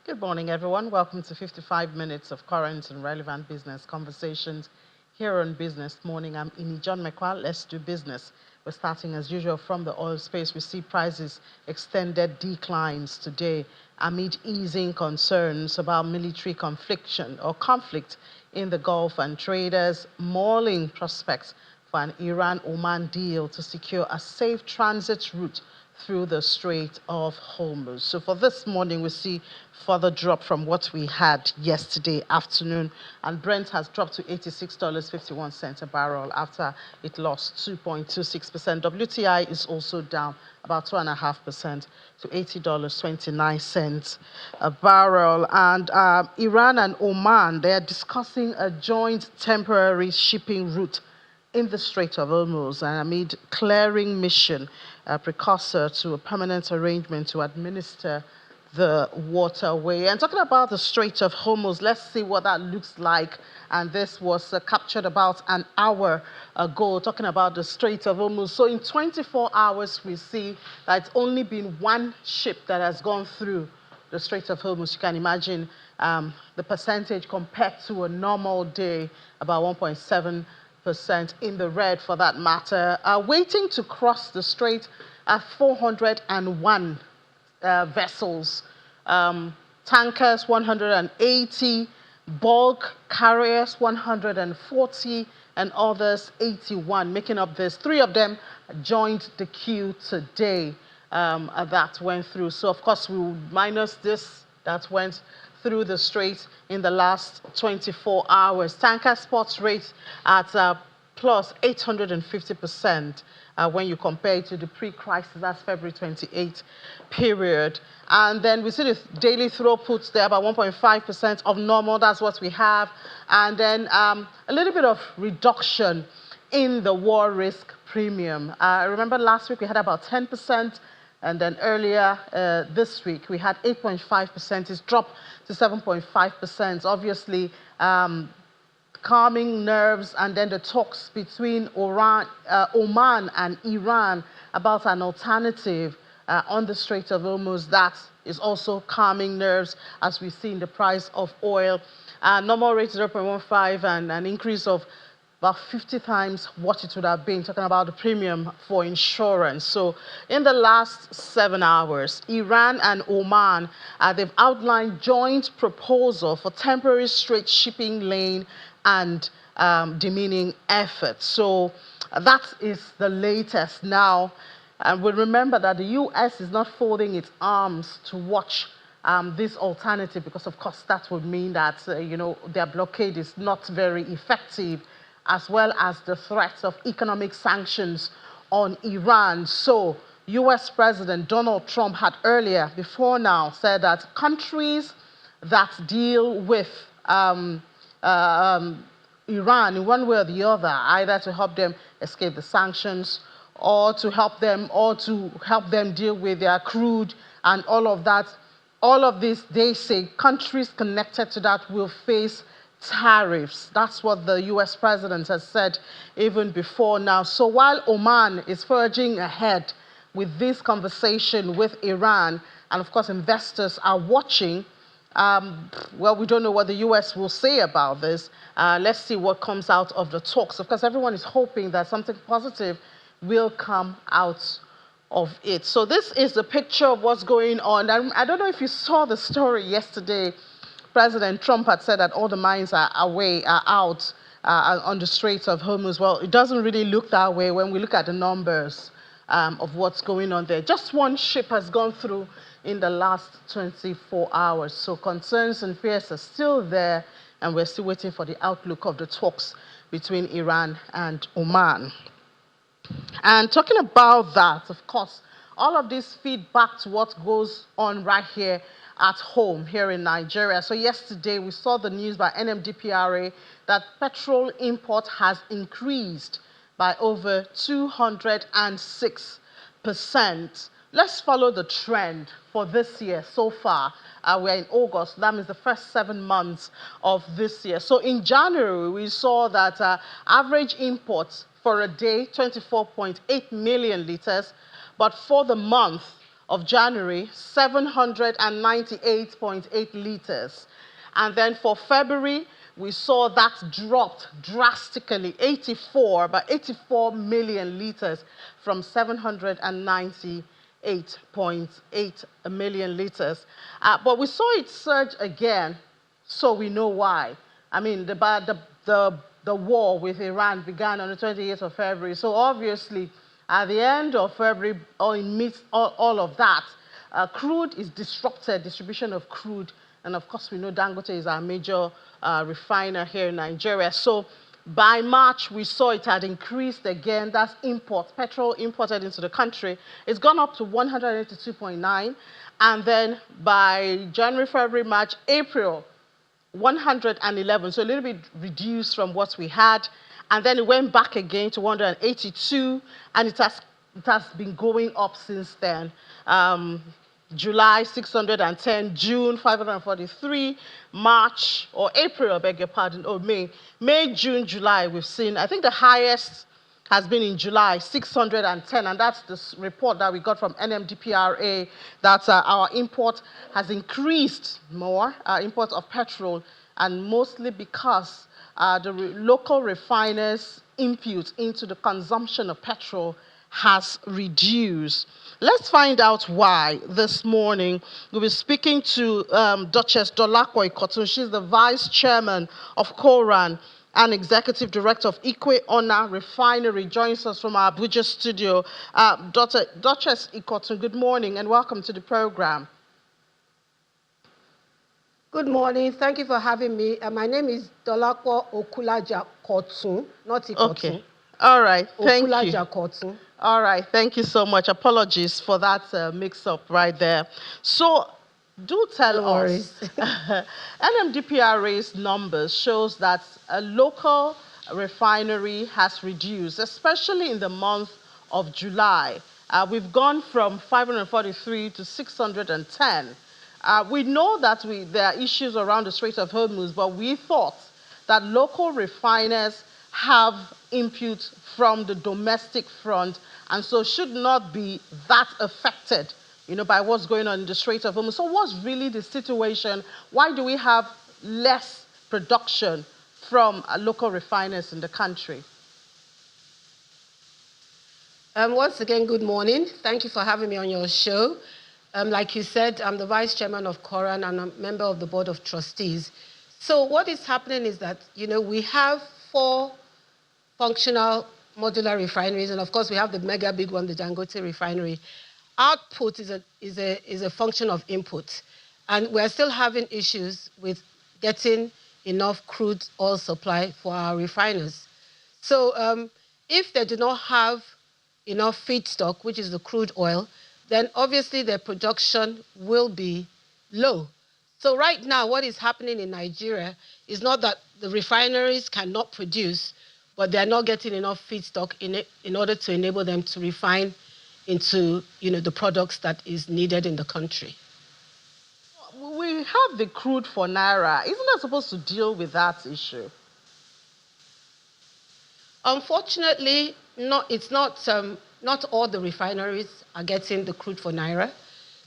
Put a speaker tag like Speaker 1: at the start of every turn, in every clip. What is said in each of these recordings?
Speaker 1: Good morning, everyone. Welcome to 55 minutes of current and relevant business conversations here on Business Morning. I'm Ini John McQuarrie. Let's do business. We're starting as usual from the oil space. We see prices extended declines today amid easing concerns about military conflict in the Gulf and traders mulling prospects for an Iran-Oman deal to secure a safe transit route through the Strait of Hormuz. So for this morning, we see further drop from what we had yesterday afternoon, and Brent has dropped to $86.51 a barrel after it lost 2.26%. WTI is also down about 2.5% to $80.29 a barrel. And Iran and Oman, they are discussing a joint temporary shipping route in the Strait of Hormuz, and amid clearing mission, a precursor to a permanent arrangement to administer the waterway. And talking about the Strait of Hormuz, let's see what that looks like. And this was captured about an hour ago, talking about the Strait of Hormuz. So in 24 hours, we see that it's only been one ship that has gone through the Strait of Hormuz. You can imagine the percentage compared to a normal day, about 1.7% in the red for that matter. Waiting to cross the strait are 401 vessels, tankers 180, bulk carriers 140, and others 81, making up this. 3 of them joined the queue today that went through. So of course we will minus this that went through the strait in the last 24 hours. Tanker spot rate at plus 850% when you compare it to the pre-crisis, that's February 28 period. And then we see the daily throughputs there, about 1.5% of normal, that's what we have. And then a little bit of reduction in the war risk premium. Remember last week we had about 10%. And then earlier this week, we had 8.5%. It's dropped to 7.5%. Obviously, calming nerves, and then the talks between Oman and Iran about an alternative on the Strait of Hormuz. That is also calming nerves, as we see in the price of oil. Normal rate 0.15 and an increase of about 50 times what it would have been, talking about the premium for insurance. So in the last 7 hours, Iran and Oman, they've outlined joint proposal for temporary strait shipping lane and demeaning efforts. So that is the latest now. And we remember that the U.S. is not folding its arms to watch this alternative, because of course that would mean that their blockade is not very effective, as well as the threats of economic sanctions on Iran. So U.S. President Donald Trump had earlier, before now, said that countries that deal with Iran in one way or the other, either to help them escape the sanctions or to help them deal with their crude and all of that, all of this, they say countries connected to that will face tariffs. That's what the U.S. president has said even before now. So while Oman is forging ahead with this conversation with Iran, and of course investors are watching, well, we don't know what the U.S. will say about this. Let's see what comes out of the talks. Of course, everyone is hoping that something positive will come out of it. So this is the picture of what's going on. I don't know if you saw the story yesterday. President Trump had said that all the mines are out on the Strait of Hormuz. Well, it doesn't really look that way when we look at the numbers of what's going on there. Just one ship has gone through in the last 24 hours. So concerns and fears are still there, and we're still waiting for the outlook of the talks between Iran and Oman. And talking about that, of course, all of this feed back to what goes on right here at home here in Nigeria. So yesterday we saw the news by NMDPRA that petrol import has increased by over 206%. Let's follow the trend for this year so far. We're in August. That means the first 7 months of this year. So in January, we saw that average imports for a day, 24.8 million liters. But for the month of January, 798.8 liters. And then for February, we saw that dropped drastically, 84 million liters from 798.8 million liters. But we saw it surge again, so we know why. I mean, the war with Iran began on the 28th of February. So obviously, at the end of February, or in midst all of that, crude is disrupted, distribution of crude. And of course, we know Dangote is our major refiner here in Nigeria. So by March, we saw it had increased again. That's import, petrol imported into the country. It's gone up to 182.9. And then by January, February, March, April, 111, so a little bit reduced from what we had. And then it went back again to 182, and it has been going up since then. July, 610, June, 543, March, or April, I beg your pardon, or May. May, June, July, we've seen, I think the highest has been in July, 610, and that's the report that we got from NMDPRA, that our import has increased more, import of petrol, and mostly because the local refiners' input into the consumption of petrol has reduced. Let's find out why this morning. We'll be speaking to Duchess Dolapo Ikotun. She's the Vice Chairman of Koran and Executive Director of Ikwe Ona Refinery. Joins us from our Abuja studio. Duchess Ikotun, good morning and welcome to the program.
Speaker 2: Good morning. Thank you for having me. My name is Dolapo Okulaja Kotun, not Ikotun.
Speaker 1: Okay. All right. Thank
Speaker 2: Okulaja
Speaker 1: you.
Speaker 2: Kotun.
Speaker 1: All right. Thank you so much. Apologies for that mix-up right there. So, do tell us, NMDPRA's numbers shows that a local refinery has reduced, especially in the month of July. We've gone from 543 to 610. We know that there are issues around the Strait of Hormuz, but we thought that local refiners have input from the domestic front and so should not be that affected, by what's going on in the Strait of Hormuz. So what's really the situation? Why do we have less production from local refiners in the country?
Speaker 2: Once again, good morning. Thank you for having me on your show. Like you said, I'm the Vice Chairman of Koran and I'm a member of the Board of Trustees. So what is happening is that, we have 4 functional modular refineries, and of course we have the mega big one, the Dangote refinery. Output is a function of input, and we're still having issues with getting enough crude oil supply for our refiners. So if they do not have enough feedstock, which is the crude oil, then obviously their production will be low. So right now, what is happening in Nigeria is not that the refineries cannot produce, but they're not getting enough feedstock in order to enable them to refine into the products that is needed in the country.
Speaker 1: We have the crude for Naira. Isn't that supposed to deal with that issue?
Speaker 2: Unfortunately, it's not. Not all the refineries are getting the crude for Naira.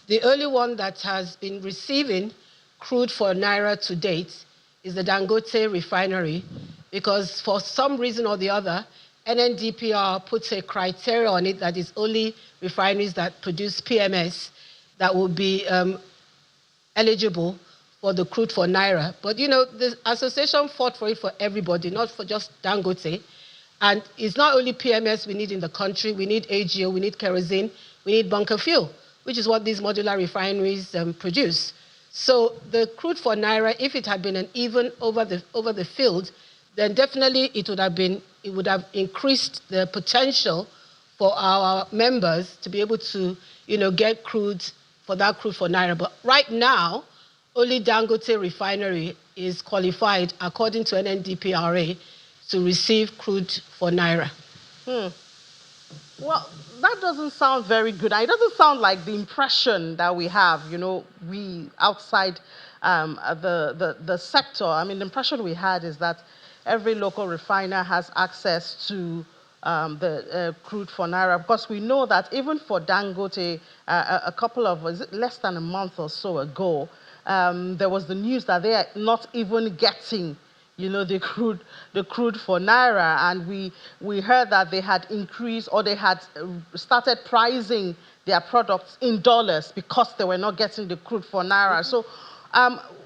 Speaker 2: The only one that has been receiving crude for Naira to date is the Dangote refinery, because for some reason or the other, NNDPR puts a criteria on it that is only refineries that produce PMS that will be eligible for the crude for Naira. But the association fought for it for everybody, not for just Dangote. And it's not only PMS we need in the country, we need AGO, we need kerosene, we need bunker fuel, which is what these modular refineries produce. So the crude for Naira, if it had been an even over the field, then definitely it would have increased the potential for our members to be able to get crude for Naira. But right now, only Dangote refinery is qualified according to NNDPRA to receive crude for Naira.
Speaker 1: Well, that doesn't sound very good. It doesn't sound like the impression that we have, we outside the sector. I mean, the impression we had is that every local refiner has access to the crude for naira? Because we know that even for Dangote, a couple of, less than a month or so ago, there was the news that they are not even getting, the crude for naira, and we heard that they had increased, or they had started pricing their products in dollars because they were not getting the crude for naira. So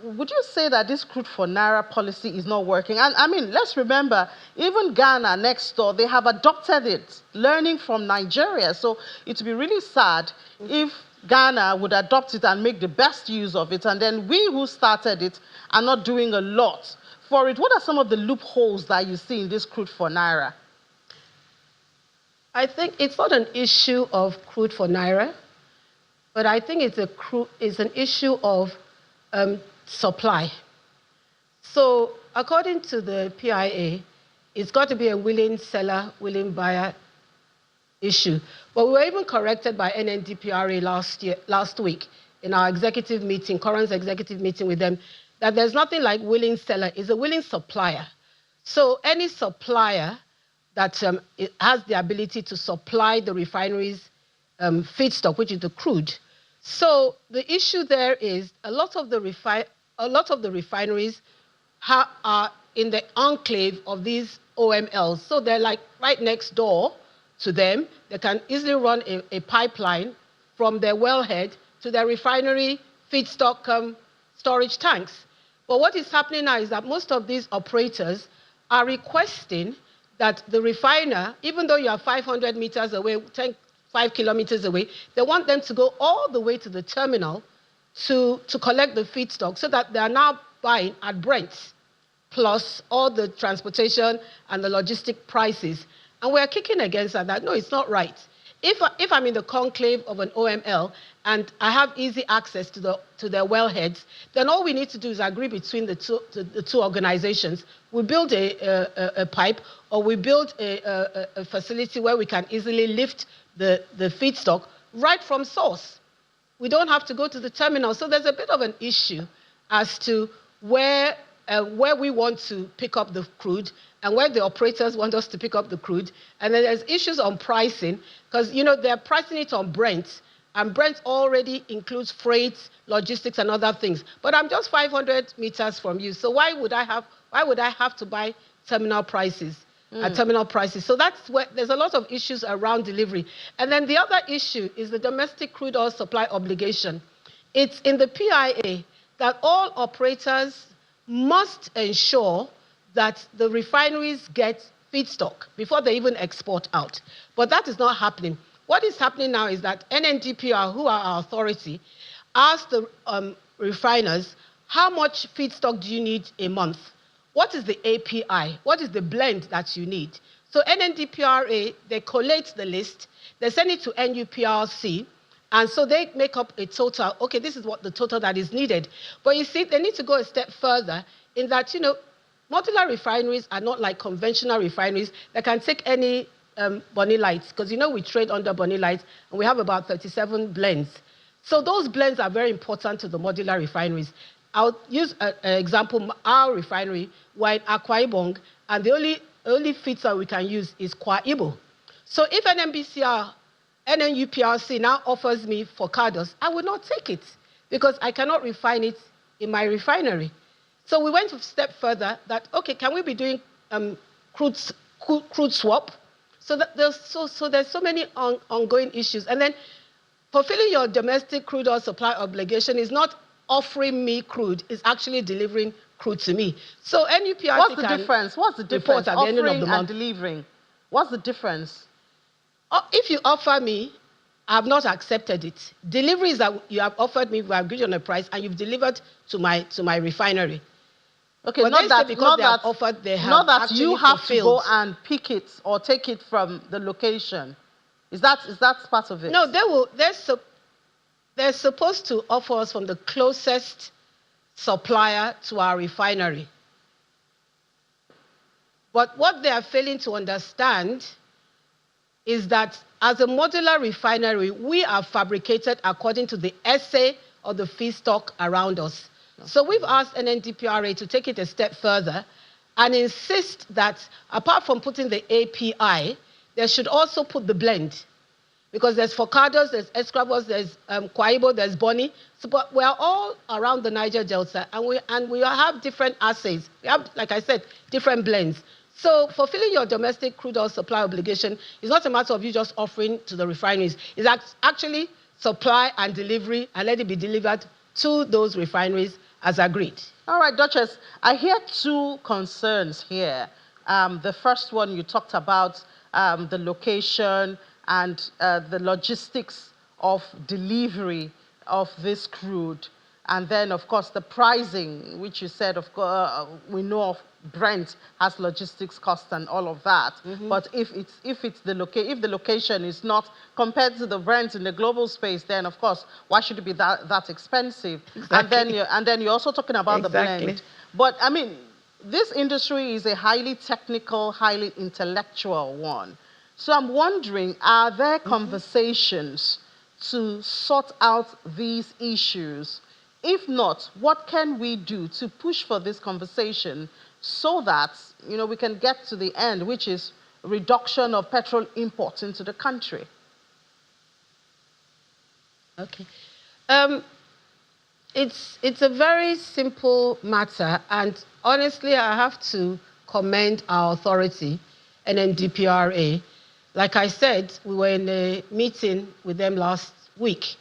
Speaker 1: would you say that this crude for naira policy is not working? And I mean, let's remember, even Ghana next door, they have adopted it, learning from Nigeria. So it would be really sad if Ghana would adopt it and make the best use of it, and then we who started it are not doing a lot for it. What are some of the loopholes that you see in this crude for naira?
Speaker 2: I think it's not an issue of crude for naira, but I think it's an issue of supply. So according to the PIA, it's got to be a willing seller, willing buyer issue. But we were even corrected by NNDPRA last week in our executive meeting, current executive meeting with them, that there's nothing like willing seller, it's a willing supplier. So any supplier that has the ability to supply the refineries feedstock, which is the crude. So the issue there is a lot of the refineries are in the enclave of these OMLs. So they're like right next door to them. They can easily run a pipeline from their wellhead to their refinery feedstock storage tanks. But what is happening now is that most of these operators are requesting that the refiner, even though you are 500 meters away, 5 kilometers away, they want them to go all the way to the terminal to collect the feedstock, so that they are now buying at Brent, plus all the transportation and the logistic prices. And we're kicking against that. No, it's not right. If I'm in the conclave of an OML and I have easy access to their wellheads, then all we need to do is agree between the two organizations. We build a pipe, or we build a facility where we can easily lift the feedstock right from source. We don't have to go to the terminal. So there's a bit of an issue as to where we want to pick up the crude and where the operators want us to pick up the crude. And then there's issues on pricing, because they're pricing it on Brent, and Brent already includes freight, logistics, and other things. But I'm just 500 meters from you, so why would I have to buy terminal prices? At terminal prices. So that's where there's a lot of issues around delivery. And then the other issue is the domestic crude oil supply obligation. It's in the PIA that all operators must ensure that the refineries get feedstock before they even export out. But that is not happening. What is happening now is that NNDPR, who are our authority, asked the refiners, how much feedstock do you need a month? What is the API? What is the blend that you need? So NNDPRA, they collate the list, they send it to NUPRC, and so they make up a total. Okay, this is what the total that is needed. But you see, they need to go a step further in that, modular refineries are not like conventional refineries that can take any Bonny Lights, because we trade under Bonny Lights, and we have about 37 blends. So those blends are very important to the modular refineries. I'll use an example. Our refinery, we're in Akwa Ibom, and the only feedstock we can use is Kwa Ibo. So if NNUPRC now offers me focados, I would not take it, because I cannot refine it in my refinery. So we went a step further that, okay, can we be doing crude swap? So that there's so many ongoing issues. And then fulfilling your domestic crude oil supply obligation is not offering me crude, is actually delivering crude to me. So NUPRC
Speaker 1: What's the difference? What's the difference?
Speaker 2: At the end of the month.
Speaker 1: And delivering. What's the difference?
Speaker 2: If you offer me, I have not accepted it. Deliveries that you have offered me, we agreed on a price, and you've delivered to my refinery.
Speaker 1: Okay,
Speaker 2: but
Speaker 1: not that you have to go and pick it or take it from the location. Is that part of it?
Speaker 2: No, they're supposed to offer us from the closest supplier to our refinery. But what they are failing to understand is that as a modular refinery, we are fabricated according to the essay of the feedstock around us. So we've asked NNDPRA to take it a step further and insist that apart from putting the API, they should also put the blend. Because there's Focados, there's Escravos, there's Kwaibo, there's Boni. So, but we're all around the Niger Delta, and we have different assays. We have, like I said, different blends. So fulfilling your domestic crude oil supply obligation is not a matter of you just offering to the refineries. It's actually supply and delivery, and let it be delivered to those refineries as agreed.
Speaker 1: All right, Duchess, I hear two concerns here. The first one, you talked about the location and the logistics of delivery of this crude. And then, of course, the pricing, which you said, of course, we know of Brent has logistics costs and all of that. But if the location is not compared to the Brent in the global space, then of course, why should it be that expensive?
Speaker 2: Exactly.
Speaker 1: And then you're also talking about the blend. But I mean, this industry is a highly technical, highly intellectual one. So I'm wondering, are there conversations to sort out these issues? If not, what can we do to push for this conversation so that, you know, we can get to the end, which is reduction of petrol imports into the country?
Speaker 2: Okay. It's a very simple matter, and honestly, I have to commend our authority, NNDPRA. Like I said, we were in a meeting with them last week,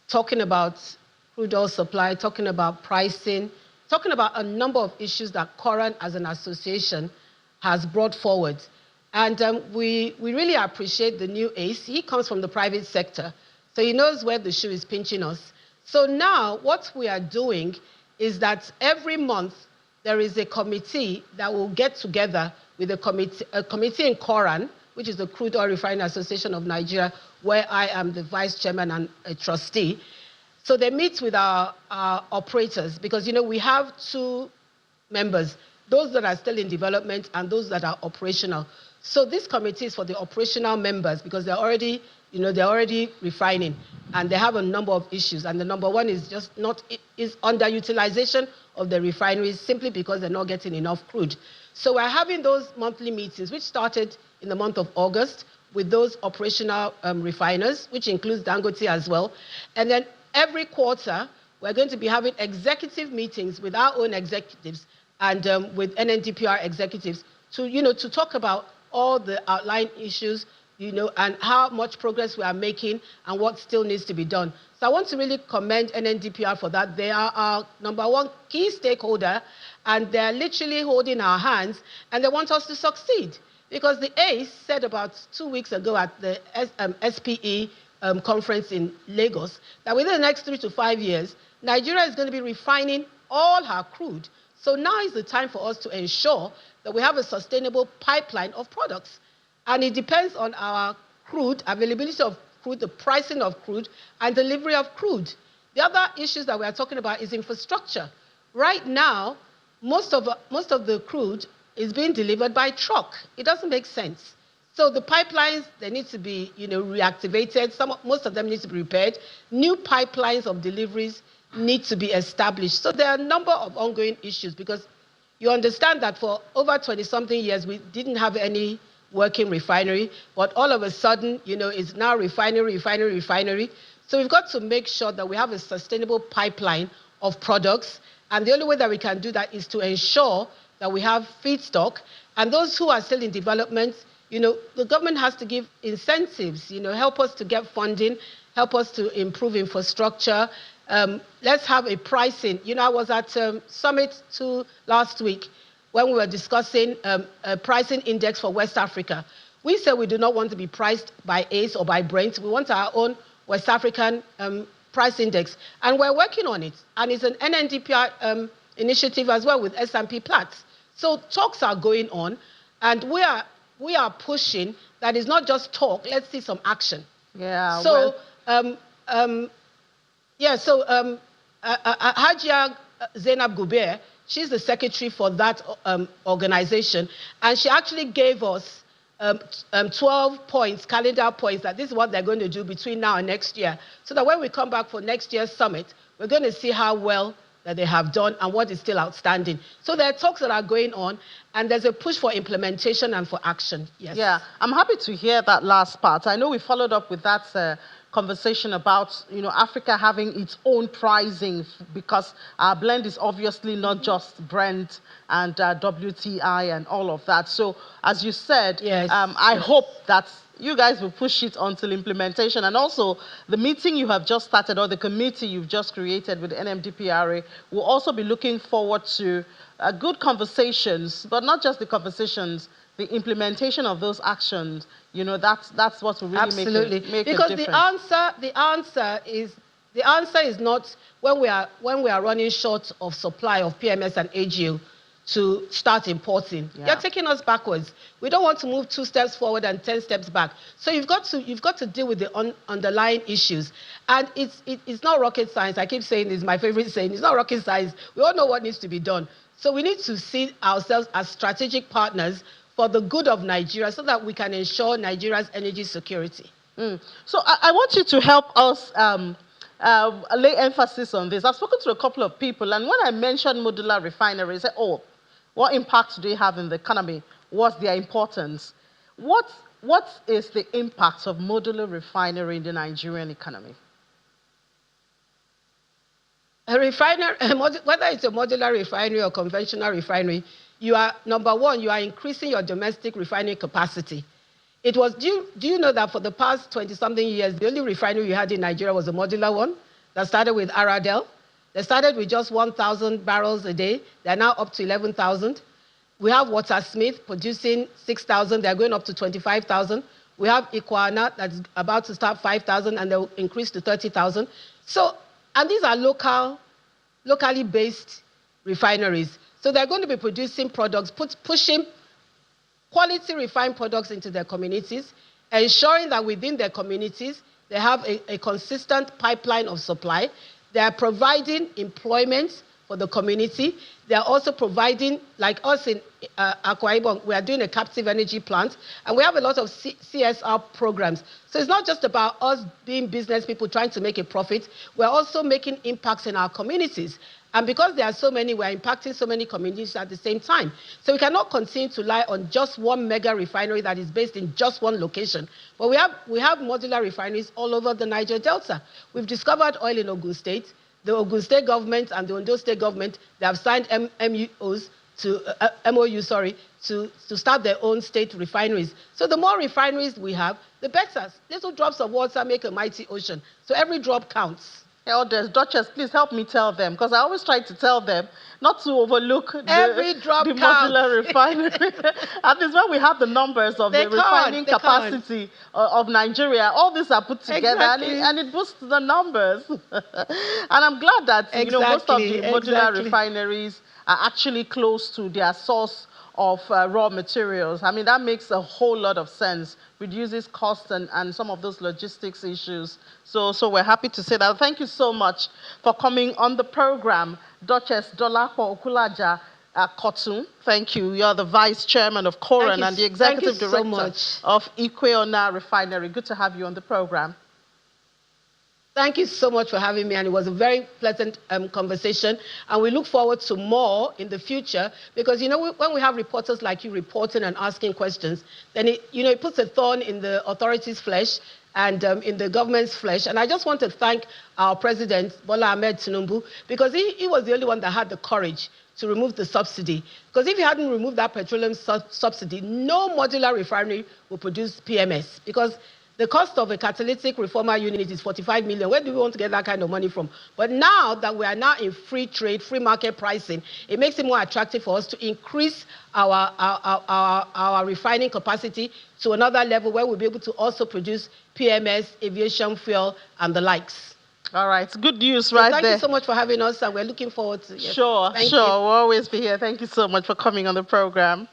Speaker 2: talking about crude oil supply, talking about pricing, talking about a number of issues that Coran as an association has brought forward. And we really appreciate the new ace. He comes from the private sector, so he knows where the shoe is pinching us. So now what we are doing is that every month there is a committee that will get together with a committee in Coran, which is the Crude Oil Refining Association of Nigeria, where I am the vice chairman and a trustee. So they meet with our operators, because, you know, we have two members, those that are still in development and those that are operational. So this committee is for the operational members, because they're already, you know, they're already refining, and they have a number of issues. And the number one is just is underutilization of the refineries, simply because they're not getting enough crude. So we're having those monthly meetings, which started in the month of August with those operational refiners, which includes Dangote as well. And then every quarter, we're going to be having executive meetings with our own executives and with NNDPR executives to, you know, to talk about all the outlying issues, you know, and how much progress we are making and what still needs to be done. So I want to really commend NNDPR for that. They are our number one key stakeholder, and they're literally holding our hands, and they want us to succeed. Because the ACE said about 2 weeks ago at the SPE conference in Lagos that within the next 3 to 5 years, Nigeria is going to be refining all her crude. So now is the time for us to ensure that we have a sustainable pipeline of products. And it depends on our crude, availability of crude, the pricing of crude, and delivery of crude. The other issues that we are talking about is infrastructure. Right now, most of the crude is being delivered by truck. It doesn't make sense. So the pipelines, they need to be, you know, reactivated. Most of them need to be repaired. New pipelines of deliveries need to be established. So there are a number of ongoing issues, because you understand that for over 20-something years, we didn't have any working refinery, but all of a sudden, you know, it's now refinery. So we've got to make sure that we have a sustainable pipeline of products. And the only way that we can do that is to ensure that we have feedstock. And those who are still in development, you know, the government has to give incentives, you know, help us to get funding, help us to improve infrastructure. Let's have a pricing. You know, I was at Summit 2 last week when we were discussing a pricing index for West Africa. We said we do not want to be priced by ACE or by Brent. We want our own West African price index. And we're working on it. And it's an NNDPR initiative as well with S&P Platts. So talks are going on, and we are pushing that it's not just talk. Let's see some action.
Speaker 1: Yeah.
Speaker 2: So Hajia Zainab Guber, she's the secretary for that organization, and she actually gave us 12 points, calendar points, that this is what they're going to do between now and next year, so that when we come back for next year's summit, we're going to see how well that they have done and what is still outstanding. So there are talks that are going on, and there's a push for implementation and for action. Yes.
Speaker 1: Yeah, I'm happy to hear that last part. I know we followed up with that conversation about, Africa having its own pricing because our blend is obviously not just Brent and WTI and all of that. So, as you said,
Speaker 2: yes.
Speaker 1: I hope that you guys will push it until implementation. And also, the meeting you have just started, or the committee you've just created with the NMDPRA, will also be looking forward to good conversations, but not just the conversations, the implementation of those actions. That's what will really
Speaker 2: Absolutely.
Speaker 1: make a
Speaker 2: because
Speaker 1: difference.
Speaker 2: the answer is not when we are running short of supply of PMS and AGO to start importing.
Speaker 1: Yeah.
Speaker 2: You're taking us backwards. We don't want to move 2 steps forward and 10 steps back. So you've got to deal with the underlying issues. And it's not rocket science. I keep saying this, my favorite saying. It's not rocket science. We all know what needs to be done. So we need to see ourselves as strategic partners for the good of Nigeria so that we can ensure Nigeria's energy security.
Speaker 1: So I want you to help us lay emphasis on this. I've spoken to a couple of people, and when I mentioned modular refineries, they say, oh, what impact do they have in the economy? What's their importance? What is the impact of modular refinery in the Nigerian economy?
Speaker 2: A refinery, whether it's a modular refinery or conventional refinery, number one, you are increasing your domestic refining capacity. Do you know that for the past 20-something years, the only refinery you had in Nigeria was a modular one that started with Aradel? They started with just 1,000 barrels a day. They're now up to 11,000. We have Watersmith producing 6,000. They're going up to 25,000. We have Ikwana that's about to start 5,000, and they'll increase to 30,000. So, and these are locally based refineries. So they're going to be producing products, pushing quality refined products into their communities, ensuring that within their communities, they have a consistent pipeline of supply. They are providing employment for the community. They are also providing, like us in Akwa Ibom, we are doing a captive energy plant, and we have a lot of CSR programs. So it's not just about us being business people trying to make a profit. We're also making impacts in our communities. And because there are so many, we're impacting so many communities at the same time. So we cannot continue to rely on just one mega refinery that is based in just one location. But we have modular refineries all over the Niger Delta. We've discovered oil in Ogun State. The Ogun State government and the Ondo State government, they have signed MOUs to start their own state refineries. So the more refineries we have, the better. Little drops of water make a mighty ocean. So every drop counts.
Speaker 1: Elders, Duchess, please help me tell them, because I always try to tell them not to overlook the modular refinery. And this is where we have the numbers of the refining capacity of Nigeria. All these are put together, and it boosts the numbers. And I'm glad that most of the modular refineries are actually close to their source of raw materials. I mean, that makes a whole lot of sense, reduces costs and some of those logistics issues. So we're happy to say that. Thank you so much for coming on the program, Duchess Dolapo Okulaja Kotun. Thank you. You're the Vice Chairman of Koran and the Executive Director of Ikweona Refinery. Good to have you on the program.
Speaker 2: Thank you so much for having me, and it was a very pleasant conversation, and we look forward to more in the future, because, when we have reporters like you reporting and asking questions, then it puts a thorn in the authorities' flesh and in the government's flesh. And I just want to thank our president, Bola Ahmed Tinubu, because he was the only one that had the courage to remove the subsidy. Because if he hadn't removed that petroleum subsidy, no modular refinery will produce PMS, because the cost of a catalytic reformer unit is 45 million. Where do we want to get that kind of money from? But now that we are now in free trade, free market pricing, it makes it more attractive for us to increase our refining capacity to another level where we'll be able to also produce PMS, aviation fuel, and the likes.
Speaker 1: All right, good news right there.
Speaker 2: Thank you so much for having us, and we're looking forward to it.
Speaker 1: Sure. We'll always be here. Thank you so much for coming on the program.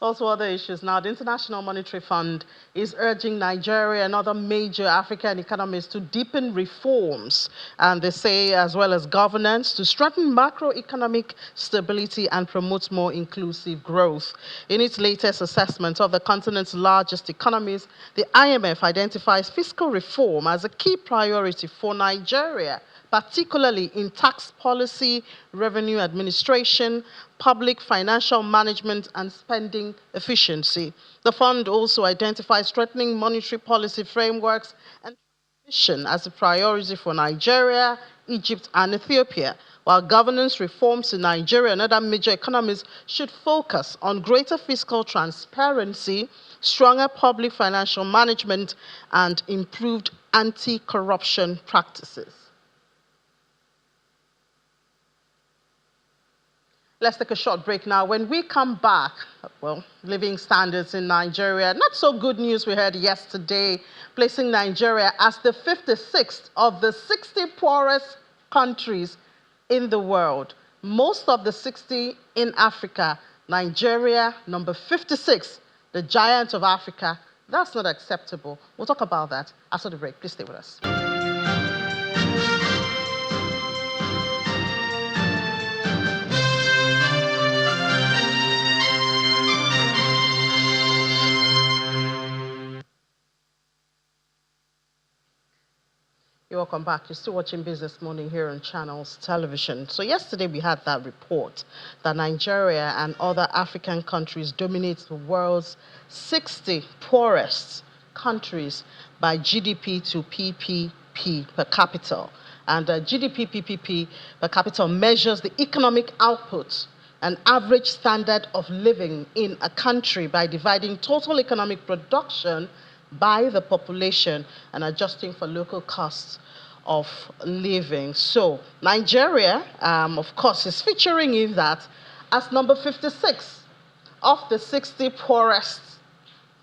Speaker 1: Also, other issues now. The International Monetary Fund is urging Nigeria and other major African economies to deepen reforms, and they say, as well as governance, to strengthen macroeconomic stability and promote more inclusive growth. In its latest assessment of the continent's largest economies, the IMF identifies fiscal reform as a key priority for Nigeria, particularly in tax policy, revenue administration, public financial management, and spending efficiency. The fund also identifies strengthening monetary policy frameworks and transmission as a priority for Nigeria, Egypt, and Ethiopia, while governance reforms in Nigeria and other major economies should focus on greater fiscal transparency, stronger public financial management, and improved anti-corruption practices. Let's take a short break now. When we come back, well, living standards in Nigeria, not so good news we heard yesterday, placing Nigeria as the 56th of the 60 poorest countries in the world. Most of the 60 in Africa, Nigeria, number 56, the giant of Africa. That's not acceptable. We'll talk about that after the break. Please stay with us. You're welcome back. You're still watching Business Morning here on Channels Television. So yesterday we had that report that Nigeria and other African countries dominate the world's 60 poorest countries by GDP to PPP per capita. And GDP PPP per capita measures the economic output and average standard of living in a country by dividing total economic production by the population and adjusting for local costs of living. So Nigeria, of course, is featuring in that as number 56 of the 60 poorest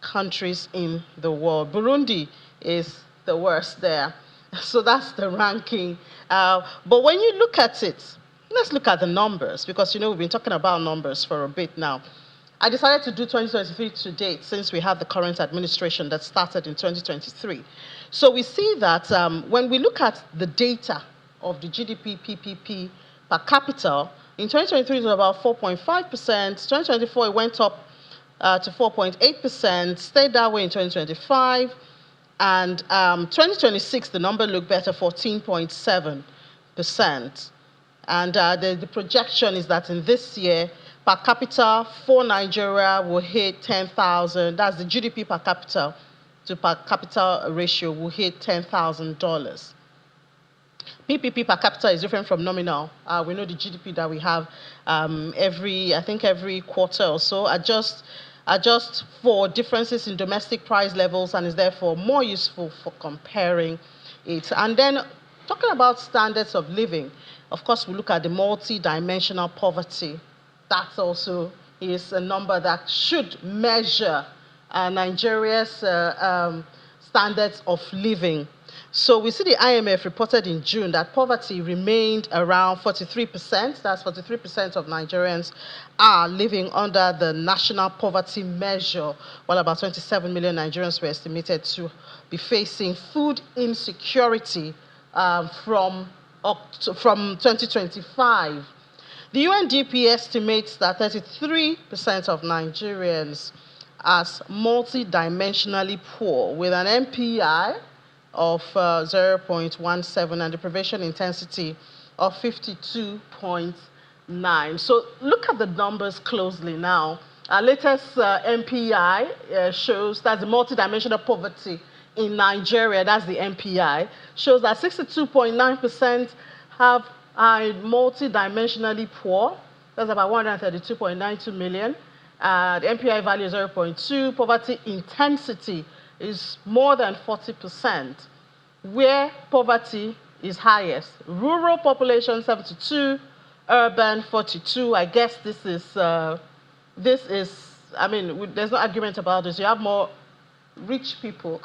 Speaker 1: countries in the world. Burundi is the worst there. So that's the ranking. But when you look at it, let's look at the numbers, because, you know, we've been talking about numbers for a bit now. I decided to do 2023 to date since we have the current administration that started in 2023. So we see that when we look at the data of the GDP PPP per capita, in 2023 it was about 4.5%, 2024 it went up to 4.8%, stayed that way in 2025, and 2026 the number looked better, 14.7%. And the projection is that in this year, per capita for Nigeria will hit 10,000. That's the GDP per capita to per capita ratio will hit $10,000. PPP per capita is different from nominal. We know the GDP that we have every quarter or so adjust for differences in domestic price levels and is therefore more useful for comparing it. And then talking about standards of living, of course, we look at the multi-dimensional poverty. That also is a number that should measure Nigeria's standards of living. So we see the IMF reported in June that poverty remained around 43%. That's 43% of Nigerians are living under the national poverty measure, while about 27 million Nigerians were estimated to be facing food insecurity from 2025. The UNDP estimates that 33% of Nigerians as multidimensionally poor, with an MPI of 0.17 and the privation intensity of 52.9. So look at the numbers closely now. Our latest MPI shows that the multidimensional poverty in Nigeria, that's the MPI, shows that 62.9% are multidimensionally poor. That's about 132.92 million. The MPI value is 0.2. Poverty intensity is more than 40%. Where poverty is highest, rural population 72, urban 42. I guess this is, I mean, there's no argument about this. You have more rich people,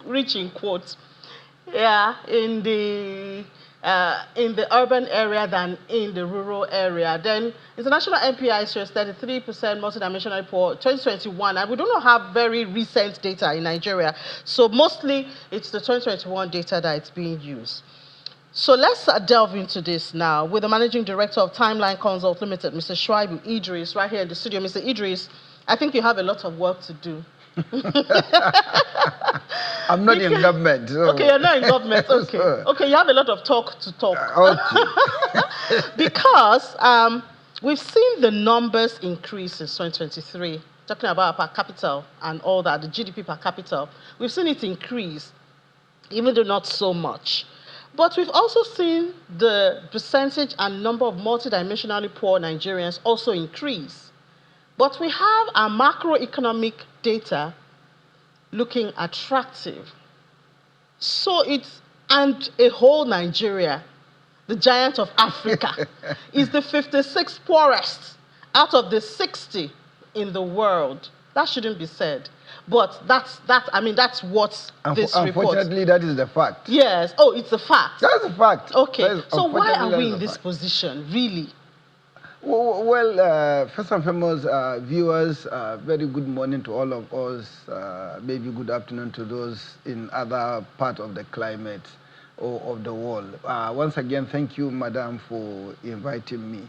Speaker 1: rich in quotes, yeah, in the urban area than in the rural area. Then international MPI shows 33% multidimensional poor 2021, and we do not have very recent data in Nigeria. So mostly it's the 2021 data that is being used. So let's delve into this now with the Managing Director of Timeline Consult Limited, Mr. Shuaibu Idris, right here in the studio. Mr. Idris, I think you have a lot of work to do
Speaker 3: I'm not in government. So.
Speaker 1: Okay, you're not in government. Okay. Okay, you have a lot of talk to talk.
Speaker 3: Okay.
Speaker 1: Because we've seen the numbers increase since 2023, talking about per capita and all that, the GDP per capita. We've seen it increase, even though not so much. But we've also seen the percentage and number of multidimensionally poor Nigerians also increase. But we have our macroeconomic data looking attractive. So it's, and a whole Nigeria, the giant of Africa, is the 56th poorest out of the 60 in the world. That shouldn't be said. But that's what this report.
Speaker 3: Unfortunately, that is the fact.
Speaker 1: Yes. Oh, it's a fact.
Speaker 3: That's a fact.
Speaker 1: Okay. So why are we in this position, really?
Speaker 3: Well, first and foremost, viewers, very good morning to all of us. Maybe good afternoon to those in other part of the climate or of the world. Once again, thank you, Madam, for inviting me.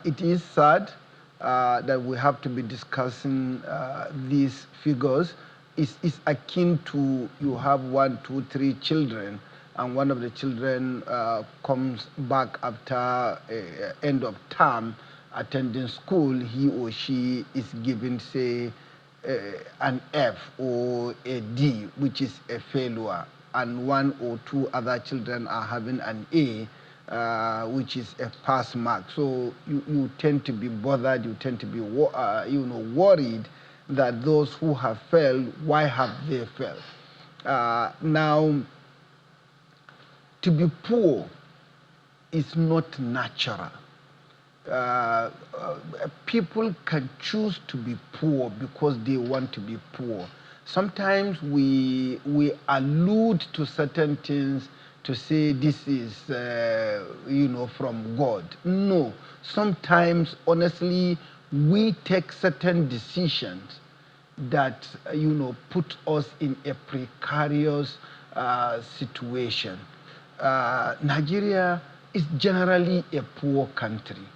Speaker 3: It is sad that we have to be discussing these figures. It's akin to you have 1, 2, 3 children, and one of the children comes back after end of term attending school. He or she is given, say, an F or a D, which is a failure, and 1 or 2 other children are having an A, which is a pass mark. So you tend to be bothered, you tend to be worried that those who have failed, why have they failed? Now, to be poor is not natural. People can choose to be poor because they want to be poor. Sometimes we allude to certain things to say this is, from God. No. Sometimes, honestly, we take certain decisions that, put us in a precarious situation. Nigeria is generally a poor country,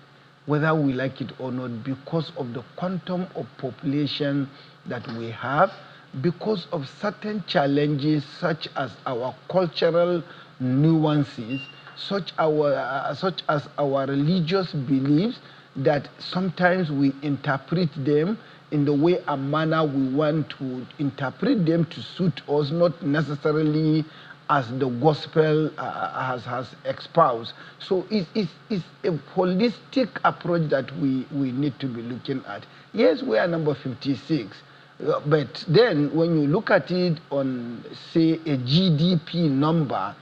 Speaker 3: whether we like it or not, because of the quantum of population that we have, because of certain challenges such as our cultural nuances, such as our religious beliefs, that sometimes we interpret them in the way and manner we want to interpret them to suit us, not necessarily as the gospel has espoused. So it's a holistic approach that we need to be looking at. Yes, we are number 56, but then when you look at it on, say, a GDP number,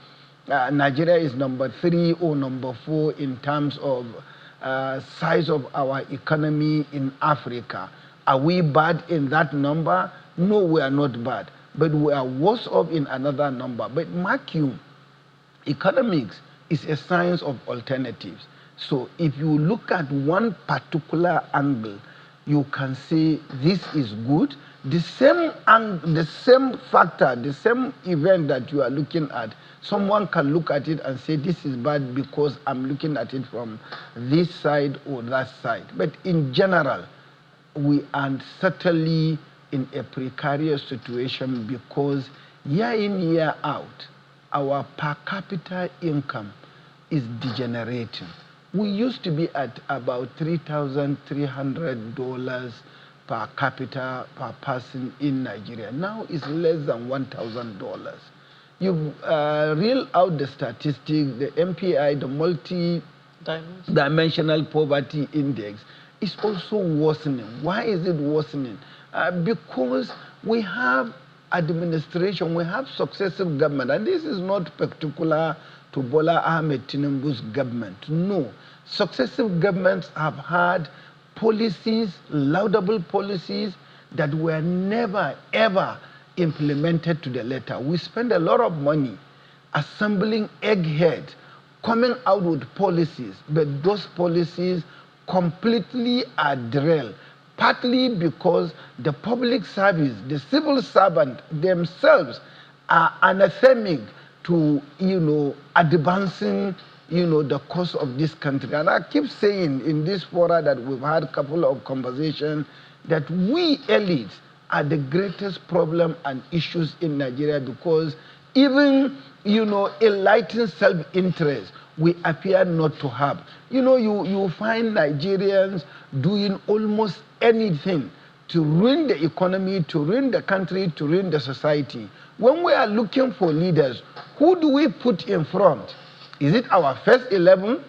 Speaker 3: Nigeria is number 3 or number 4 in terms of size of our economy in Africa. Are we bad in that number? No, we are not bad. But we are worse off in another number. But mark you, economics is a science of alternatives. So if you look at one particular angle, you can say this is good. The same factor, the same event that you are looking at, someone can look at it and say this is bad because I'm looking at it from this side or that side. But in general, we are certainly in a precarious situation because year in, year out, our per capita income is degenerating. We used to be at about $3,300 per capita per person in Nigeria. Now it's less than $1,000. You reel out the statistics, the MPI, the multi-dimensional poverty index, is also worsening. Why is it worsening? Because we have administration, we have successive government, and this is not particular to Bola Ahmed Tinubu's government. No, successive governments have had policies, laudable policies, that were never, ever implemented to the letter. We spend a lot of money assembling eggheads, coming out with policies, but those policies completely are derailed, partly because the public service, the civil servant themselves are anathemic to, advancing, the cause of this country. And I keep saying in this fora that we've had a couple of conversations that we elites are the greatest problem and issues in Nigeria, because even, enlightened self-interest we appear not to have. You find Nigerians doing almost anything to ruin the economy, to ruin the country, to ruin the society. When we are looking for leaders, who do we put in front? Is it our first 11,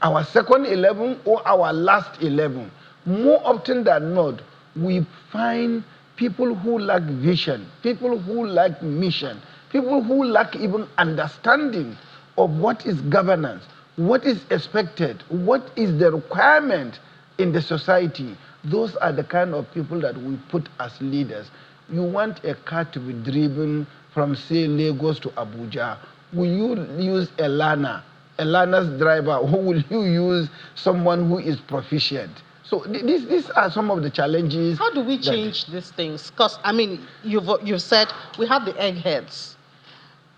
Speaker 3: our second 11, or our last 11? More often than not, we find people who lack vision, people who lack mission, people who lack even understanding of what is governance, what is expected, what is the requirement in the society. Those are the kind of people that we put as leaders. You want a car to be driven from, say, Lagos to Abuja. Will you use Elana's driver, or will you use someone who is proficient? So these are some of the challenges.
Speaker 1: How do we change these things? Because, I mean, you've said we have the eggheads.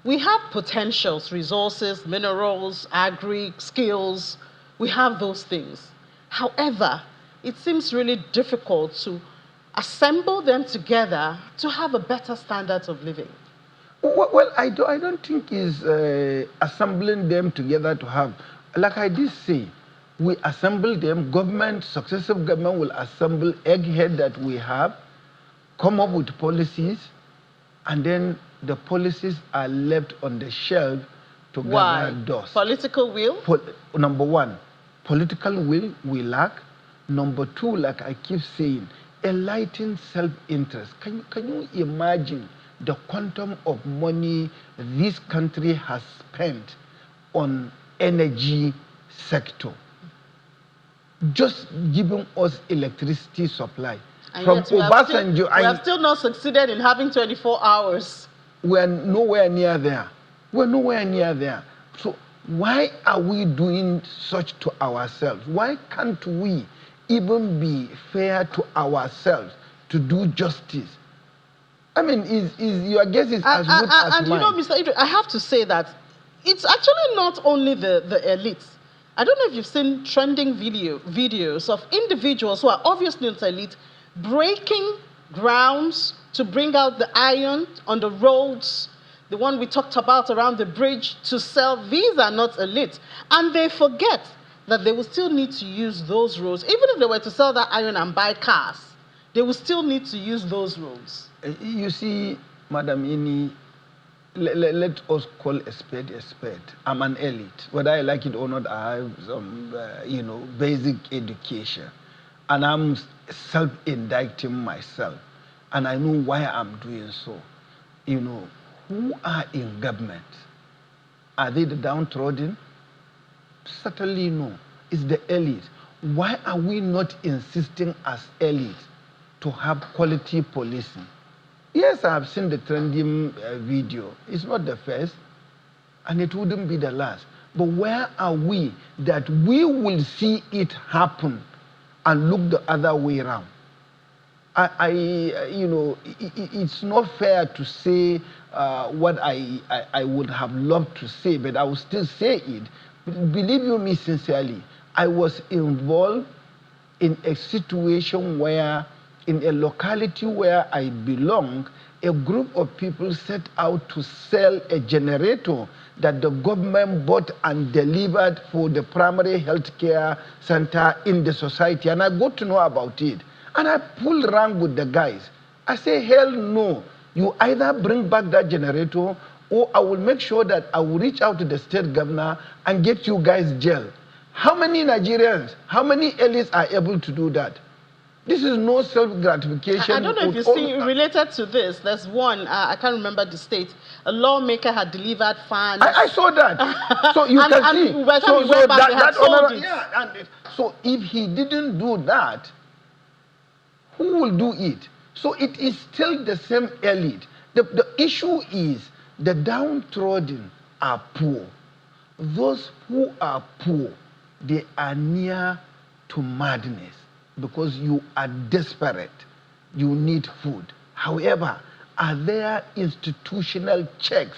Speaker 1: We have potentials, resources, minerals, agri, skills. We have those things. However, it seems really difficult to assemble them together to have a better standard of living.
Speaker 3: Well, I don't think it's assembling them together to have. Like I did say, we assemble them. Successive government will assemble egghead that we have, come up with policies, and then the policies are left on the shelf to gather dust.
Speaker 1: Political will?
Speaker 3: Number one, political will we lack. Number two, like I keep saying, enlightened self-interest. Can you imagine the quantum of money this country has spent on energy sector? Just giving us electricity supply.
Speaker 1: And
Speaker 3: From
Speaker 1: yet we have still not succeeded in having 24 hours.
Speaker 3: We're nowhere near there. We're nowhere near there. So why are we doing such to ourselves? Why can't we even be fair to ourselves to do justice? I mean, your guess is as good as
Speaker 1: and
Speaker 3: mine.
Speaker 1: Mr. Idris, I have to say that it's actually not only the elites. I don't know if you've seen trending videos of individuals who are obviously not elite breaking grounds to bring out the iron on the roads, the one we talked about around the bridge, to sell. These are not elite. And they forget that they will still need to use those roads. Even if they were to sell that iron and buy cars, they will still need to use those roads.
Speaker 3: You see, Madam Ini, let us call a spade a spade. I'm an elite. Whether I like it or not, I have some, basic education. And I'm self-indicting myself. And I know why I'm doing so. Who are in government? Are they the downtrodden? Certainly no. It's the elite. Why are we not insisting as elite to have quality policing? Yes, I have seen the trending video. It's not the first, and it wouldn't be the last. But where are we that we will see it happen and look the other way around? It's not fair to say what I would have loved to say, but I will still say it. Believe you me sincerely, I was involved in a situation where, in a locality where I belong, a group of people set out to sell a generator that the government bought and delivered for the primary health care center in the society. And I got to know about it. And I pulled around with the guys. I say, hell no. You either bring back that generator, or I will make sure that I will reach out to the state governor and get you guys jail. How many Nigerians, how many elites are able to do that? This is no self-gratification.
Speaker 1: I don't know if you see, related to this, there's one, I can't remember the state, a lawmaker had delivered fans.
Speaker 3: I saw that. So you can see. So if he didn't do that, who will do it? So it is still the same elite. The issue is the downtrodden are poor. Those who are poor, they are near to madness because you are desperate. You need food. However, are there institutional checks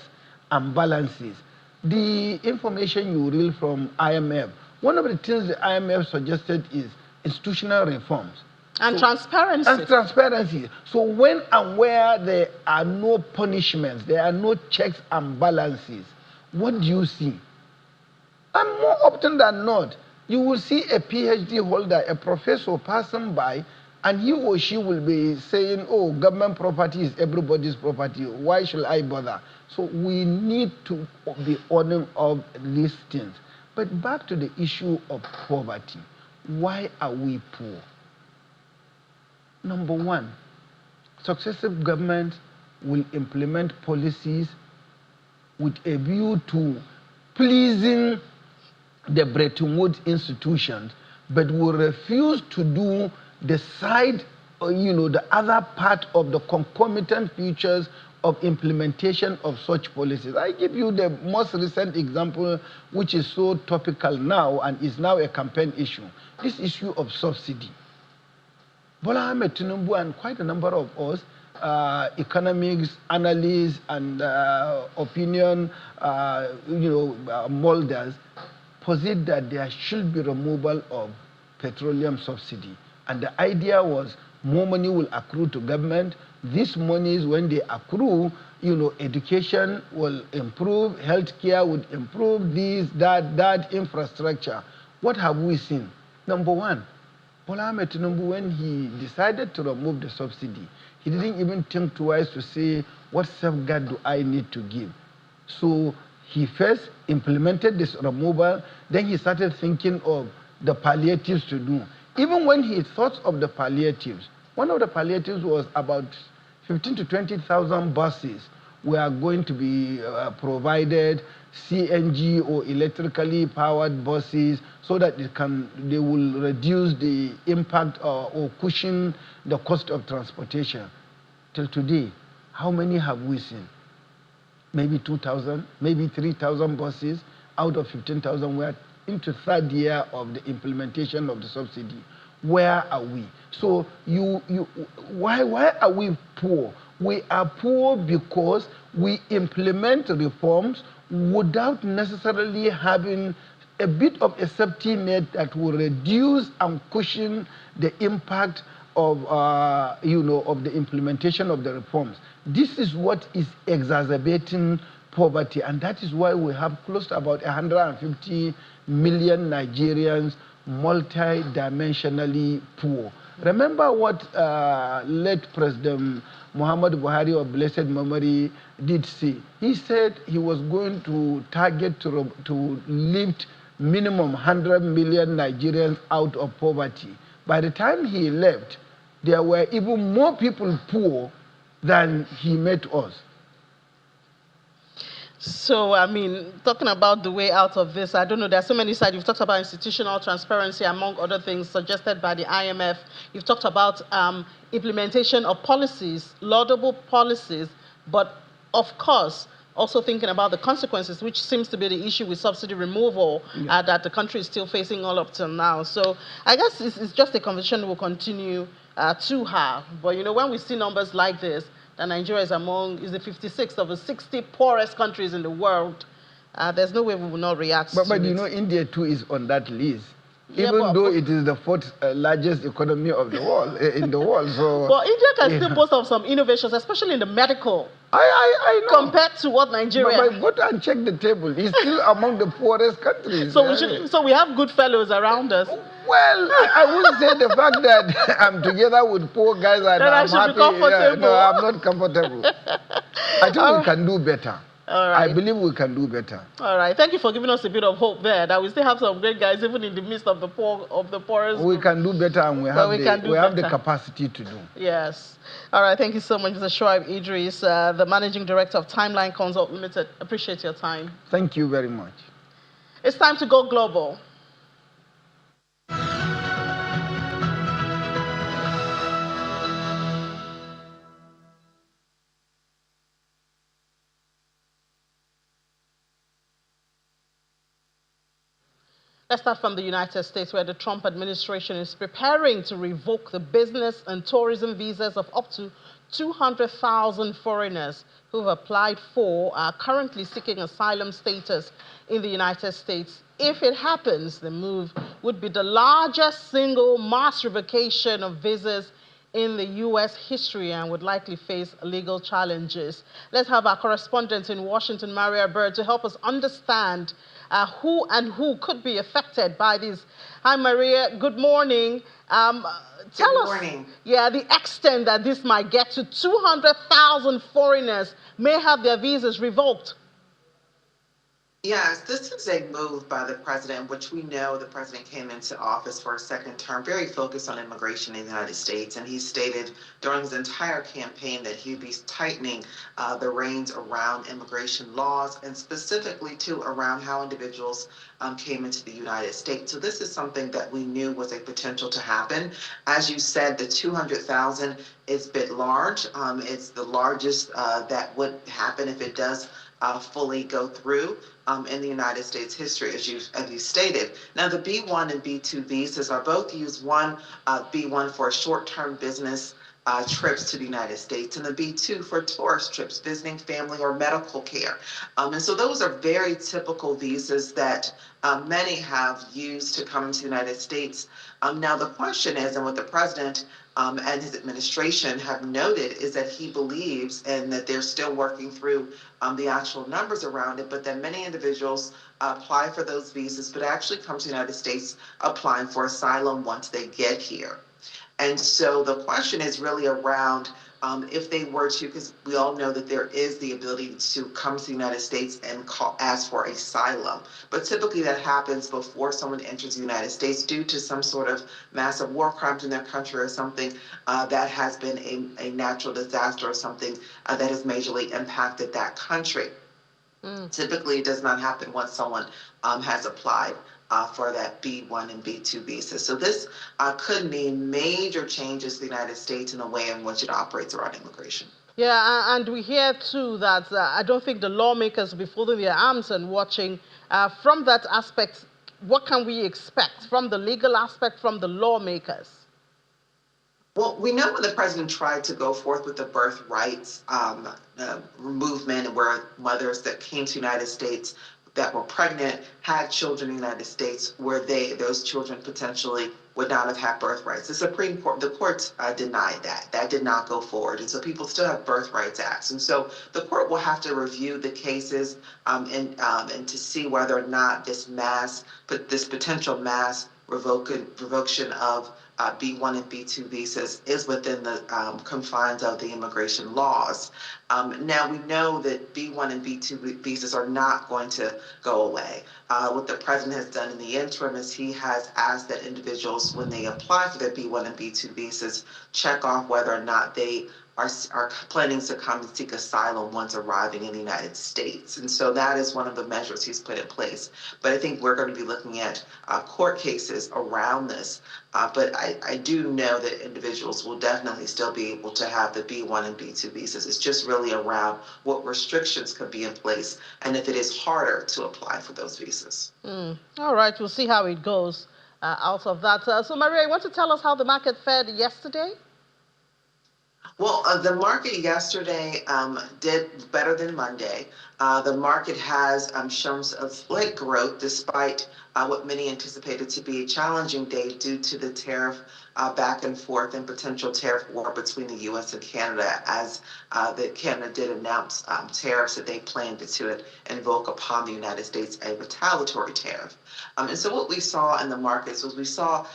Speaker 3: and balances? The information you read from IMF, one of the things the IMF suggested is institutional reforms.
Speaker 1: And transparency.
Speaker 3: And transparency. So when and where there are no punishments, there are no checks and balances, what do you see? And more often than not, you will see a PhD holder, a professor passing by, and he or she will be saying, oh, government property is everybody's property. Why should I bother? So we need to be on of these things. But back to the issue of poverty. Why are we poor? Number one, successive governments will implement policies with a view to pleasing the Bretton Woods institutions, but will refuse to do the side, the other part of the concomitant features of implementation of such policies. I give you the most recent example, which is so topical now and is now a campaign issue. This issue of subsidy. Bola Ahmed Tinubu and quite a number of us, economics, analysts, and opinion, molders, posit that there should be removal of petroleum subsidy. And the idea was more money will accrue to government. These monies, when they accrue, education will improve, healthcare would improve, this, that infrastructure. What have we seen? Number one, Bola Ahmed Tinubu, when he decided to remove the subsidy, he didn't even think twice to say, what safeguard do I need to give? So he first implemented this removal, then he started thinking of the palliatives to do. Even when he thought of the palliatives, one of the palliatives was about 15 to 20,000 buses were going to be provided, CNG or electrically powered buses, so that they will reduce the impact or cushion the cost of transportation. Till today, how many have we seen? Maybe 2,000, maybe 3,000 buses out of 15,000 were into third year of the implementation of the subsidy. Where are we? So why are we poor? We are poor because we implement reforms without necessarily having a bit of a safety net that will reduce and cushion the impact of of the implementation of the reforms. This is what is exacerbating poverty, and that is why we have close to about 150 million Nigerians multi-dimensionally poor. Remember what late President Muhammad Buhari of blessed memory did say. He said he was going to target to lift minimum 100 million Nigerians out of poverty. By the time he left, there were even more people poor than he met us.
Speaker 1: So, I mean, talking about the way out of this, I don't know, there are so many sides. You've talked about institutional transparency, among other things suggested by the IMF. You've talked about implementation of policies, laudable policies, but of course, also thinking about the consequences, which seems to be the issue with subsidy removal that the country is still facing all up till now. So I guess it's just a conversation we'll continue to have. But, when we see numbers like this, that Nigeria is the 56th of the 60 poorest countries in the world, there's no way we will not react
Speaker 3: But India too is on that list.
Speaker 1: Yeah,
Speaker 3: even though it is the fourth largest economy of the world, in the world. So,
Speaker 1: but India can still boast of some innovations, especially in the medical.
Speaker 3: I know.
Speaker 1: Compared to what Nigeria.
Speaker 3: But go and check the table. It's still among the poorest countries.
Speaker 1: So we have good fellows around us.
Speaker 3: Well, I would say the fact that I'm together with poor guys and I'm happy.
Speaker 1: Be comfortable.
Speaker 3: No, I'm not comfortable. I think we can do better.
Speaker 1: All right.
Speaker 3: I believe we can do better.
Speaker 1: All right. Thank you for giving us a bit of hope there that we still have some great guys even in the midst of the poorest.
Speaker 3: We can do better, and we have the capacity to do.
Speaker 1: Yes. All right. Thank you so much, Mr. Shoaib Idris, the Managing Director of Timeline Consult Limited. Appreciate your time.
Speaker 3: Thank you very much.
Speaker 1: It's time to go global. Let's start from the United States, where the Trump administration is preparing to revoke the business and tourism visas of up to 200,000 foreigners who have applied for are currently seeking asylum status in the United States if it happens, the move would be the largest single mass revocation of visas in the U.S. history and would likely face legal challenges. Let's have our correspondent in Washington, Maria Bird, to help us understand who could be affected by this. Hi, Maria. Good morning. Tell us, yeah, the extent that this might get to. 200,000 foreigners may have their visas revoked.
Speaker 4: Yes, this is a move by the president, which we know the president came into office for a second term, very focused on immigration in the United States. And he stated during his entire campaign that he'd be tightening the reins around immigration laws and specifically too around how individuals came into the United States. So this is something that we knew was a potential to happen. As you said, the 200,000 is a bit large. It's the largest that would happen if it does fully go through in the United States history, as you stated. Now, the B1 and B2 visas are both used. One, B1 for short-term business trips to the United States, and the B2 for tourist trips, visiting family or medical care. And so those are very typical visas that many have used to come into the United States. Now, the question is, and what the president and his administration have noted is that he believes, and that they're still working through the actual numbers around it, but that many individuals apply for those visas, but actually come to the United States applying for asylum once they get here. And so the question is really around if they were to, because we all know that there is the ability to come to the United States and ask for asylum. But typically that happens before someone enters the United States due to some sort of massive war crimes in their country or something that has been a natural disaster or something that has majorly impacted that country. Typically, it does not happen once someone has applied for that B1 and B2 visa. So this could mean major changes to the United States in the way in which it operates around immigration.
Speaker 1: Yeah, and we hear too that I don't think the lawmakers will be folding their arms and watching. From that aspect, what can we expect from the legal aspect, from the lawmakers?
Speaker 4: Well, we know when the president tried to go forth with the birthrights movement, where mothers that came to the United States that were pregnant, had children in the United States, where those children potentially would not have had birthrights. The Supreme Court, the courts denied that. That did not go forward. And so people still have birthrights acts. And so the court will have to review the cases and to see whether or not this potential mass revocation of B1 and B2 visas is within the confines of the immigration laws. Now, we know that B1 and B2 visas are not going to go away. What the president has done in the interim is he has asked that individuals, when they apply for their B1 and B2 visas, check off whether or not they are planning to come and seek asylum once arriving in the United States. And so that is one of the measures he's put in place. But I think we're going to be looking at court cases around this. But I do know that individuals will definitely still be able to have the B1 and B2 visas. It's just really around what restrictions could be in place and if it is harder to apply for those visas.
Speaker 1: All right, we'll see how it goes out of that. So, Maria, you want to tell us how the market fared yesterday?
Speaker 4: Well, the market yesterday did better than Monday. The market has shown a slight growth despite what many anticipated to be a challenging day due to the tariff back and forth and potential tariff war between the U.S. and Canada, as Canada did announce tariffs that they planned to invoke upon the United States, a retaliatory tariff. And so what we saw in the markets was we saw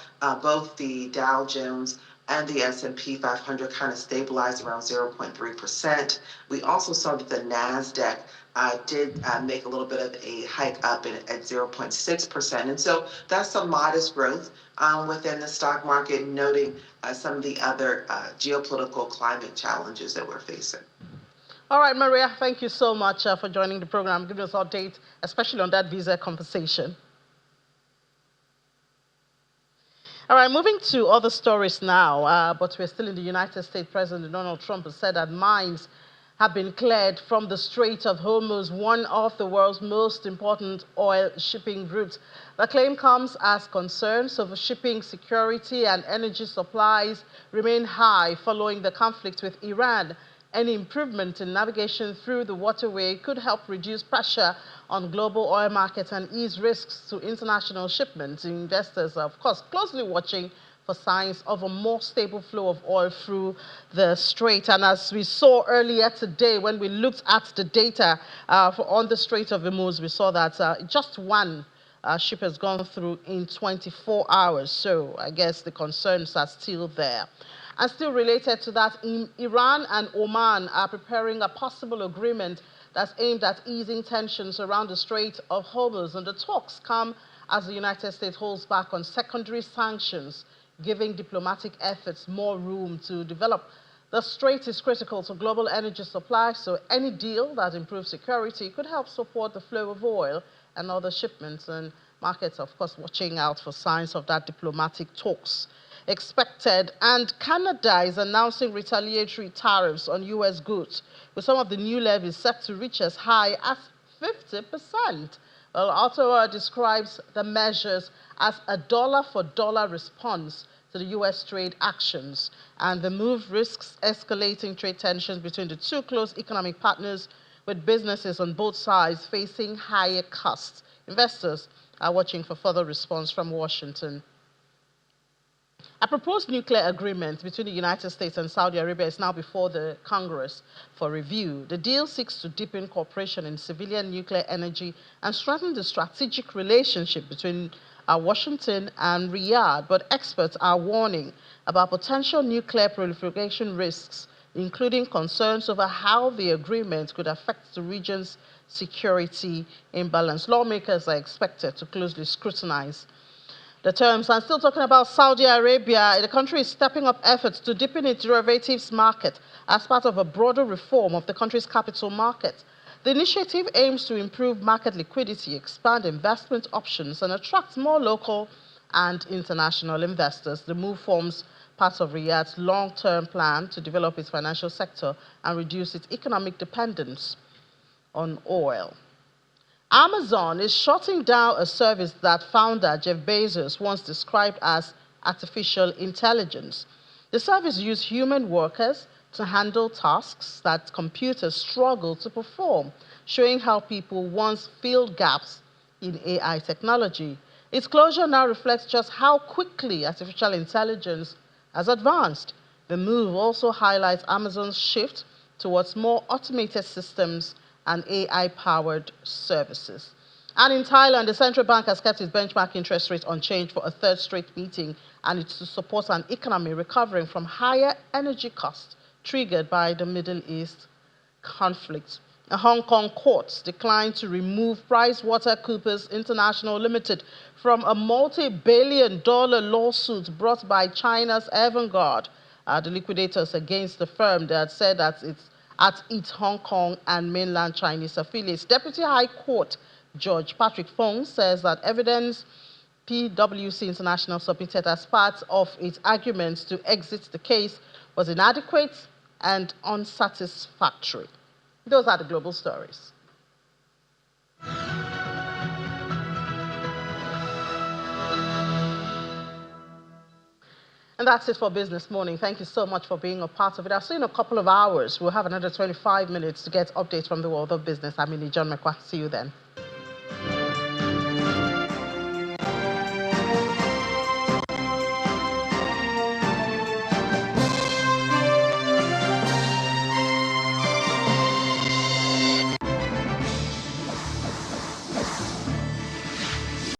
Speaker 4: both the Dow Jones and the S&P 500 kind of stabilized around 0.3%. We also saw that the NASDAQ did make a little bit of a hike up at 0.6%. And so that's some modest growth within the stock market, noting some of the other geopolitical climate challenges that we're facing.
Speaker 1: All right, Maria, thank you so much for joining the program, giving us an update, especially on that visa conversation. All right, moving to other stories now, but we're still in the United States. President Donald Trump has said that mines have been cleared from the Strait of Hormuz, one of the world's most important oil shipping routes. The claim comes as concerns over shipping security and energy supplies remain high following the conflict with Iran. Any improvement in navigation through the waterway could help reduce pressure on global oil markets and ease risks to international shipments. Investors are, of course, closely watching for signs of a more stable flow of oil through the Strait. And as we saw earlier today, when we looked at the data on the Strait of Hormuz, we saw that just one ship has gone through in 24 hours. So I guess the concerns are still there. And still related to that, Iran and Oman are preparing a possible agreement that's aimed at easing tensions around the Strait of Hormuz. And the talks come as the United States holds back on secondary sanctions, giving diplomatic efforts more room to develop. The Strait is critical to global energy supply, so any deal that improves security could help support the flow of oil and other shipments. And markets, of course, watching out for signs of that diplomatic talks expected. And Canada is announcing retaliatory tariffs on U.S. goods, with some of the new levies set to reach as high as 50%. Well, Ottawa describes the measures as a dollar-for-dollar response to the U.S. trade actions, and the move risks escalating trade tensions between the two close economic partners, with businesses on both sides facing higher costs. Investors are watching for further response from Washington. A proposed nuclear agreement between the United States and Saudi Arabia is now before the Congress for review. The deal seeks to deepen cooperation in civilian nuclear energy and strengthen the strategic relationship between Washington and Riyadh, but experts are warning about potential nuclear proliferation risks, including concerns over how the agreement could affect the region's security imbalance. Lawmakers are expected to closely scrutinize the terms. And still talking about Saudi Arabia, the country is stepping up efforts to deepen its derivatives market as part of a broader reform of the country's capital market. The initiative aims to improve market liquidity, expand investment options, and attract more local and international investors. The move forms part of Riyadh's long-term plan to develop its financial sector and reduce its economic dependence on oil. Amazon is shutting down a service that founder Jeff Bezos once described as artificial intelligence. The service used human workers to handle tasks that computers struggle to perform, showing how people once filled gaps in AI technology. Its closure now reflects just how quickly artificial intelligence has advanced. The move also highlights Amazon's shift towards more automated systems and AI-powered services. And in Thailand, the central bank has kept its benchmark interest rate unchanged for a third straight meeting, and it's to support an economy recovering from higher energy costs triggered by the Middle East conflict. A Hong Kong court declined to remove PricewaterhouseCoopers International Limited from a multi-billion-dollar lawsuit brought by China's Vanguard, the liquidators against the firm that said that it's at its Hong Kong and mainland Chinese affiliates. Deputy High Court Judge Patrick Fong says that evidence PwC International submitted as part of its arguments to exit the case was inadequate and unsatisfactory. Those are the global stories. And that's it for Business Morning. Thank you so much for being a part of it. I'll see you in a couple of hours. We'll have another 25 minutes to get updates from the world of business. I'm John McQuarrie. See you then.